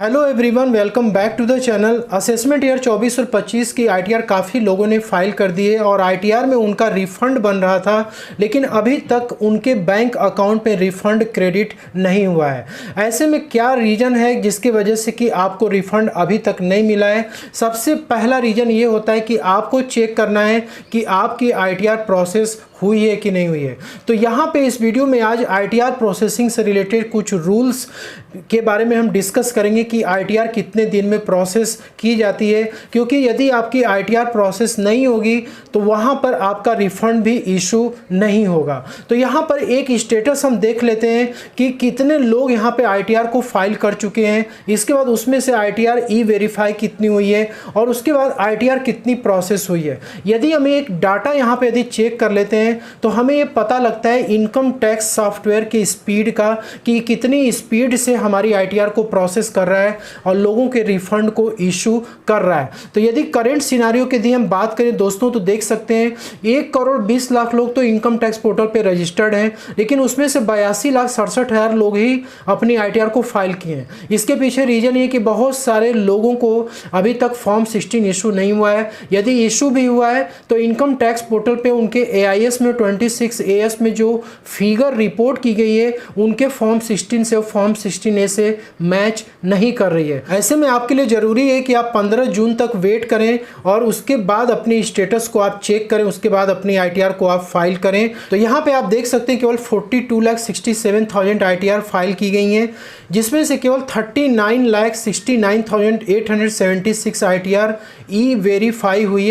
Hello everyone, welcome back to the channel. Assessment year 24 और 25 की ITR काफ़ी लोगों ने फाइल कर दी है और आईटीआर में उनका रिफ़ंड बन रहा था, लेकिन अभी तक उनके बैंक अकाउंट में रिफ़ंड क्रेडिट नहीं हुआ है। ऐसे में क्या रीज़न है जिसकी वजह से कि आपको रिफ़ंड अभी तक नहीं मिला है? सबसे पहला रीज़न ये होता है कि आपको चेक करना है कि आपकी आईटीआर प्रोसेस हुई है कि नहीं हुई है। तो यहाँ पे इस वीडियो में आज आईटीआर प्रोसेसिंग से रिलेटेड कुछ रूल्स के बारे में हम डिस्कस करेंगे कि आईटीआर कितने दिन में प्रोसेस की जाती है, क्योंकि यदि आपकी आईटीआर प्रोसेस नहीं होगी तो वहाँ पर आपका रिफ़ंड भी इशू नहीं होगा। तो यहाँ पर एक स्टेटस हम देख लेते हैं कि कितने लोग यहाँ पे आईटीआर को फाइल कर चुके हैं, इसके बाद उसमें से आईटीआर ई वेरीफाई कितनी हुई है और उसके बाद आईटीआर कितनी प्रोसेस हुई है। यदि हमें एक डाटा यहाँ पे यदि चेक कर लेते हैं तो हमें ये पता लगता है इनकम टैक्स सॉफ्टवेयर की स्पीड का कि कितनी स्पीड से हमारी आईटीआर को प्रोसेस कर रहा है और लोगों के रिफंड को इशू कर रहा है। तो यदि करंट सिनारियो के यदि हम बात करें दोस्तों, तो देख सकते हैं 1,20,00,000 लोग तो इनकम टैक्स पोर्टल पे रजिस्टर्ड हैं, लेकिन उसमें से 82,67,000 लोग ही अपनी आईटीआर को फाइल किए हैं। इसके पीछे रीजन ये कि बहुत सारे लोगों को अभी तक फॉर्म 16 इशू नहीं हुआ है। यदि इशू भी हुआ है तो इनकम टैक्स पोर्टल पे उनके एआईएस में 26AS में जो फिगर रिपोर्ट की गई है उनके फॉर्म 16 से फॉर्म 16A से मैच नहीं कर रही है। ऐसे में आपके लिए ज़रूरी है कि आप 15 जून तक वेट करें और उसके बाद अपनी स्टेटस को आप चेक करें, उसके बाद अपनी आईटीआर को आप फाइल करें। तो यहाँ पे आप देख सकते हैं केवल 42,67,000 आईटीआर फाइल की गई हैं, जिसमें से केवल 39,69,876 आईटीआर ई वेरीफाई हुई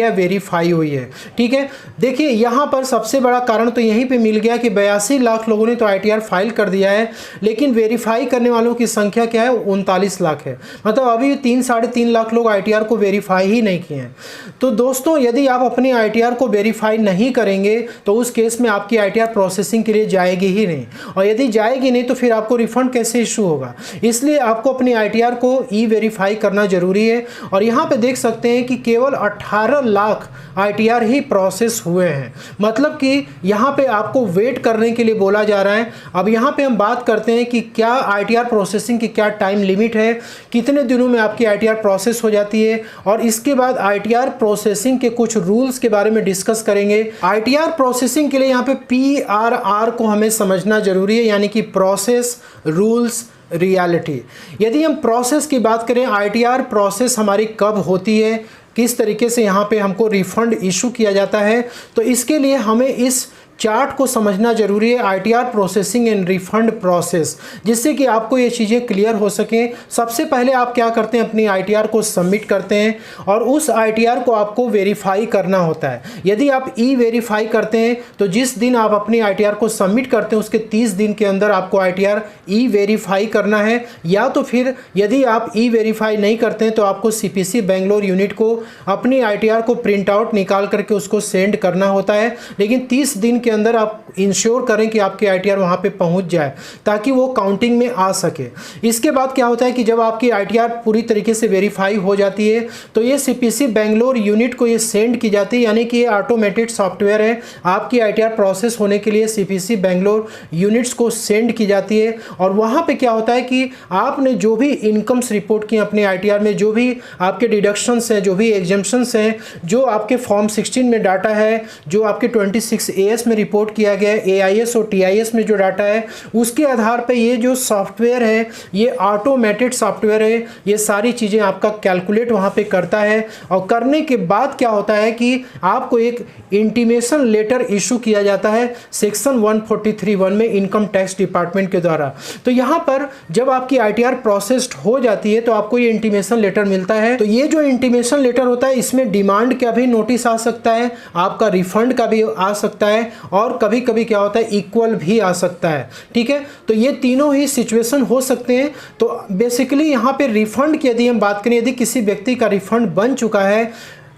है। ठीक है, देखिए यहाँ पर सबसे बड़ा कारण तो यहीं पे मिल गया कि 82 लाख लोगों ने तो आईटीआर फाइल कर दिया है, लेकिन वेरीफाई करने वालों की संख्या क्या है? 39 लाख है। मतलब अभी 3-3.5 लाख लोग आईटीआर को वेरीफाई ही नहीं किए हैं। तो दोस्तों, यदि आप अपनी आईटीआर को वेरीफाई नहीं करेंगे तो उस केस में आपकी आईटीआर प्रोसेसिंग के लिए जाएगी ही नहीं, और यदि जाएगी नहीं तो फिर आपको रिफंड कैसे इशू होगा? इसलिए आपको अपनी आईटीआर को ई वेरीफाई करना जरूरी है। और यहाँ पे देख सकते हैं कि केवल 18 लाख आईटीआर ही प्रोसेस हुए हैं, मतलब कि यहाँ पे आपको वेट करने के लिए बोला जा रहा है। अब यहाँ पे हम बात करते हैं कि क्या आईटीआर प्रोसेसिंग की क्या टाइम लिमिट है, कितने दिनों में आपकी आईटीआर प्रोसेस हो जाती है, और इसके बाद आईटीआर प्रोसेसिंग के कुछ रूल्स के बारे में डिस्कस करेंगे। आईटीआर प्रोसेसिंग के लिए यहाँ पे PRR को हमें समझना जरूरी है, यानी कि प्रोसेस, रूल्स, रियलिटी। यदि हम प्रोसेस की बात करें, आईटीआर प्रोसेस हमारी कब होती है, किस तरीके से यहाँ पे हमको रिफंड इशू किया जाता है, तो इसके लिए हमें इस चार्ट को समझना जरूरी है, ITR processing and refund process, जिससे कि आपको ये चीज़ें क्लियर हो सकें। सबसे पहले आप क्या करते हैं, अपनी आईटीआर को सबमिट करते हैं और उस आईटीआर को आपको वेरीफाई करना होता है। यदि आप ई वेरीफाई करते हैं तो जिस दिन आप अपनी आईटीआर को सबमिट करते हैं उसके 30 दिन के अंदर आपको आईटीआर ई वेरीफाई करना है, या तो फिर यदि आप ई वेरीफाई नहीं करते हैं तो आपको सीपीसी बेंगलोर यूनिट को अपनी आईटीआर को प्रिंट आउट निकाल करके उसको सेंड करना होता है। लेकिन 30 दिन के अंदर आप इंश्योर करें कि आपकी आईटीआर वहां पे पहुंच जाए ताकि वो काउंटिंग में आ सके। इसके बाद क्या होता है कि जब आपकी आईटीआर पूरी तरीके से वेरीफाई हो जाती है तो ये सीपीसी बेंगलोर यूनिट को ये सेंड की जाती है, यानी कि ये ऑटोमेटेड सॉफ्टवेयर है। आपकी आईटीआर प्रोसेस होने के लिए सीपीसी बेंगलोर यूनिट्स को सेंड की जाती है, और वहां पे क्या होता है कि आपने जो भी इनकम्स रिपोर्ट की अपने आईटीआर में, जो भी आपके डिडक्शंस हैं, जो भी एग्जम्पशंस हैं, जो आपके फॉर्म 16 में डाटा है, जो आपके 26AS में रिपोर्ट किया गया है, एआईएस और टीआईएस में जो डाटा है, उसके आधार पे ये जो सॉफ्टवेयर है ये ऑटोमेटेड सॉफ्टवेयर है। ये सारी चीज़ें आपका कैलकुलेट वहाँ पे करता है, और करने के बाद क्या होता है कि आपको एक इंटीमेशन लेटर इशू किया जाता है सेक्शन 143(1) में इनकम टैक्स डिपार्टमेंट के द्वारा। तो यहाँ पर जब आपकी आईटीआर प्रोसेस्ड हो जाती है तो आपको ये इंटीमेशन लेटर मिलता है। तो ये जो इंटीमेशन लेटर होता है इसमें डिमांड का भी नोटिस आ सकता है, आपका रिफंड का भी आ सकता है, और कभी कभी क्या होता है इक्वल भी आ सकता है। ठीक है, तो ये तीनों ही सिचुएशन हो सकते हैं। तो बेसिकली यहाँ पे रिफंड की यदि हम बात करें, यदि किसी व्यक्ति का रिफंड बन चुका है,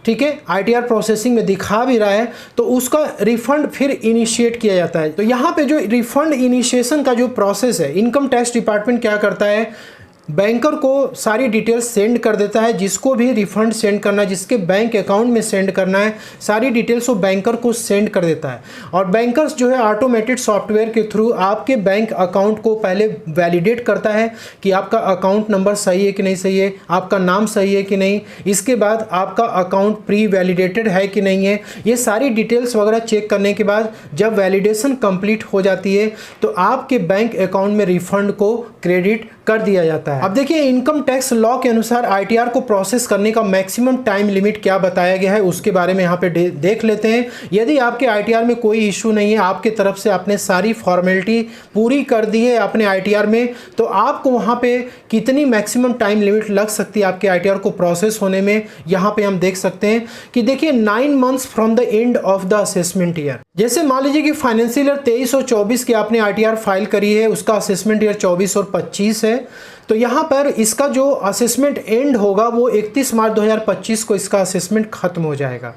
ठीक है, आईटीआर प्रोसेसिंग में दिखा भी रहा है, तो उसका रिफंड फिर इनिशिएट किया जाता है। तो यहाँ पे जो रिफंड इनिशिएशन का जो प्रोसेस है, इनकम टैक्स डिपार्टमेंट क्या करता है, बैंकर को सारी डिटेल्स सेंड कर देता है। जिसको भी रिफंड सेंड करना है, जिसके बैंक अकाउंट में सेंड करना है, सारी डिटेल्स वो बैंकर को सेंड कर देता है। और बैंकर्स जो है ऑटोमेटेड सॉफ्टवेयर के थ्रू आपके बैंक अकाउंट को पहले वैलिडेट करता है कि आपका अकाउंट नंबर सही है कि नहीं सही है, आपका नाम सही है कि नहीं, इसके बाद आपका अकाउंट प्री वैलिडेटेड है कि नहीं है। ये सारी डिटेल्स वगैरह चेक करने के बाद जब वैलिडेशन कंप्लीट हो जाती है तो आपके बैंक अकाउंट में रिफंड को क्रेडिट कर दिया जाता है। अब देखिए इनकम टैक्स लॉ के अनुसार आईटीआर को प्रोसेस करने का मैक्सिमम टाइम लिमिट क्या बताया गया है उसके बारे में यहाँ पे देख लेते हैं। यदि आपके आईटीआर में कोई इशू नहीं है, आपके तरफ से आपने सारी फॉर्मेलिटी पूरी कर दी है अपने आईटीआर में, तो आपको वहाँ पे कितनी मैक्सिमम टाइम लिमिट लग सकती है आपके आईटीआर को प्रोसेस होने में, यहाँ पे हम देख सकते हैं कि देखिए 9 months from the end of the assessment year. जैसे मान लीजिए कि फाइनेंशियल ईयर 23 और 24 की आपने आईटीआर फाइल करी है, उसका असेसमेंट ईयर 24 और 25 है, तो यहाँ पर इसका जो असेसमेंट एंड होगा वो 31 मार्च 2025 को इसका असेसमेंट खत्म हो जाएगा।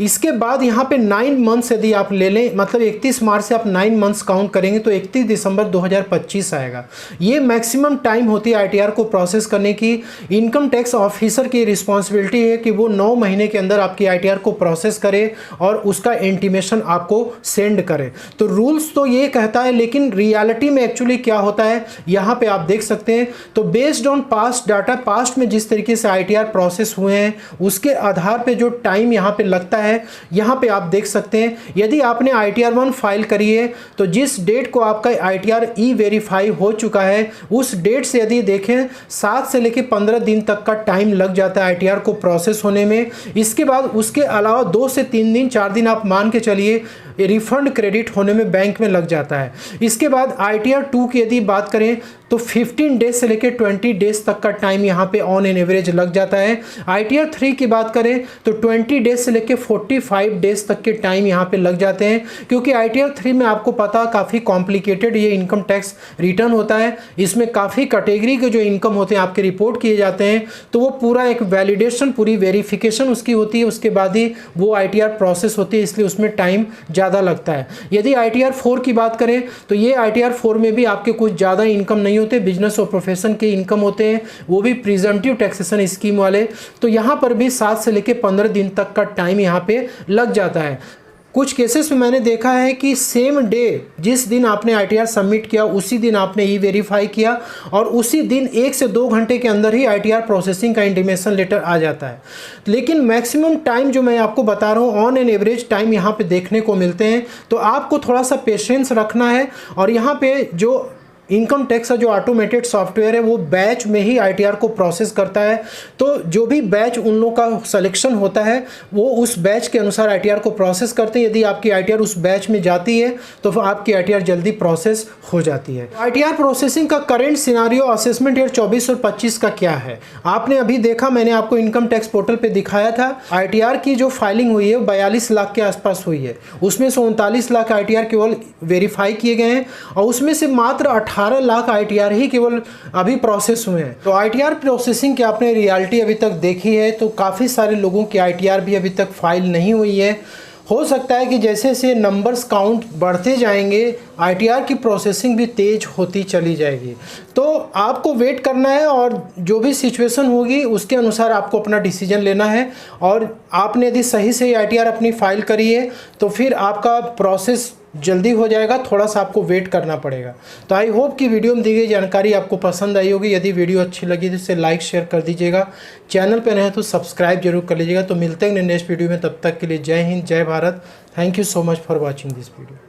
इसके बाद यहाँ पे 9 मंथ्स यदि आप ले लें, मतलब 31 मार्च से आप 9 मंथ्स काउंट करेंगे तो 31 दिसंबर 2025 आएगा। ये मैक्सिमम टाइम होती है आईटीआर को प्रोसेस करने की। इनकम टैक्स ऑफिसर की रिस्पॉन्सिबिलिटी है कि वो 9 महीने के अंदर आपकी आईटीआर को प्रोसेस करे और उसका इंटीमेशन आपको सेंड करे। तो रूल्स तो ये कहता है, लेकिन रियलिटी में एक्चुअली क्या होता है यहाँ पे आप देख सकते हैं। तो based on past data, past में जिस तरीके से आईटीआर प्रोसेस हुए हैं उसके आधार पे जो टाइम यहाँ पे लगता है, यहाँ पे आप देख सकते हैं। यदि आपने आईटीआर 1 फाइल करी है तो जिस डेट को आपका आईटीआर ई वेरीफाई हो चुका है उस डेट से यदि देखें 7 से लेकर 15 दिन तक का टाइम लग जाता है आईटीआर को प्रोसेस होने में। इसके बाद उसके अलावा 2 से 3 दिन 4 दिन आप मान के चलिए रिफंड क्रेडिट होने में बैंक में लग जाता है। इसके बाद आईटीआर 2 की यदि बात करें तो 15 डेज से लेकर 20 डेज तक का टाइम यहाँ पे ऑन एन एवरेज लग जाता है। आईटीआर 3 की बात करें तो 20 डेज से लेकर 45 डेज तक के टाइम यहाँ पे लग जाते हैं, क्योंकि आईटीआर 3 में आपको पता काफ़ी कॉम्प्लिकेटेड ये इनकम टैक्स रिटर्न होता है। इसमें काफ़ी कैटेगरी के जो इनकम होते हैं आपके रिपोर्ट किए जाते हैं, तो वो पूरा एक वैलिडेशन, पूरी वेरिफिकेशन उसकी होती है, उसके बाद ही वो आईटीआर प्रोसेस होती है, इसलिए उसमें टाइम ज़्यादा लगता है। यदि आईटीआर 4 की बात करें तो ये आईटीआर 4 में भी आपके कुछ ज़्यादा इनकम नहीं होते, बिजनेस और प्रोफेशन के इनकम होते हैं, वो भी प्रिजेंटिव टैक्सेशन स्कीम वाले। तो यहाँ पर भी 7 से लेकर 15 दिन तक का टाइम यहाँ पे लग जाता है। कुछ केसेस में मैंने देखा है कि सेम डे जिस दिन आपने आईटीआर सबमिट किया उसी दिन आपने ई वेरीफाई किया और उसी दिन 1 से 2 घंटे के अंदर ही आईटीआर प्रोसेसिंग का इंटीमेशन लेटर आ जाता है। लेकिन मैक्सिमम टाइम जो मैं आपको बता रहा हूँ ऑन एन एवरेज टाइम यहाँ पे देखने को मिलते हैं। तो आपको थोड़ा सा पेशेंस रखना है। और यहाँ पे जो इनकम टैक्स का जो ऑटोमेटेड सॉफ्टवेयर है वो बैच में ही आईटीआर को प्रोसेस करता है। तो जो भी बैच उन लोगों का सिलेक्शन होता है वो उस बैच के अनुसार आईटीआर को प्रोसेस करते हैं। यदि आपकी आईटीआर उस बैच में जाती है तो फिर आपकी आईटीआर जल्दी प्रोसेस हो जाती है। आईटीआर प्रोसेसिंग का करेंट सिनारियो असेसमेंट ईयर 24 और 25 का क्या है आपने अभी देखा, मैंने आपको इनकम टैक्स पोर्टल पर दिखाया था। आईटीआर की जो फाइलिंग हुई है 42 लाख के आसपास हुई है, उसमें से 39 लाख आईटीआर केवल वेरीफाई किए गए हैं और उसमें से मात्र 18 लाख आईटीआर ही केवल अभी प्रोसेस हुए हैं। तो आईटीआर प्रोसेसिंग की आपने रियलिटी अभी तक देखी है, तो काफ़ी सारे लोगों की आईटीआर भी अभी तक फाइल नहीं हुई है। हो सकता है कि जैसे जैसे नंबर्स काउंट बढ़ते जाएंगे आईटीआर की प्रोसेसिंग भी तेज होती चली जाएगी। तो आपको वेट करना है और जो भी सिचुएशन होगी उसके अनुसार आपको अपना डिसीजन लेना है। और आपने यदि सही से आईटीआर अपनी फाइल करी है तो फिर आपका प्रोसेस जल्दी हो जाएगा, थोड़ा सा आपको वेट करना पड़ेगा। तो आई होप कि वीडियो में दी गई जानकारी आपको पसंद आई होगी। यदि वीडियो अच्छी लगी तो इसे लाइक शेयर कर दीजिएगा, चैनल पर नए तो सब्सक्राइब जरूर कर लीजिएगा। तो मिलते हैं नेक्स्ट वीडियो में, तब तक के लिए जय हिंद, जय Bharat. Thank you so much for watching this video.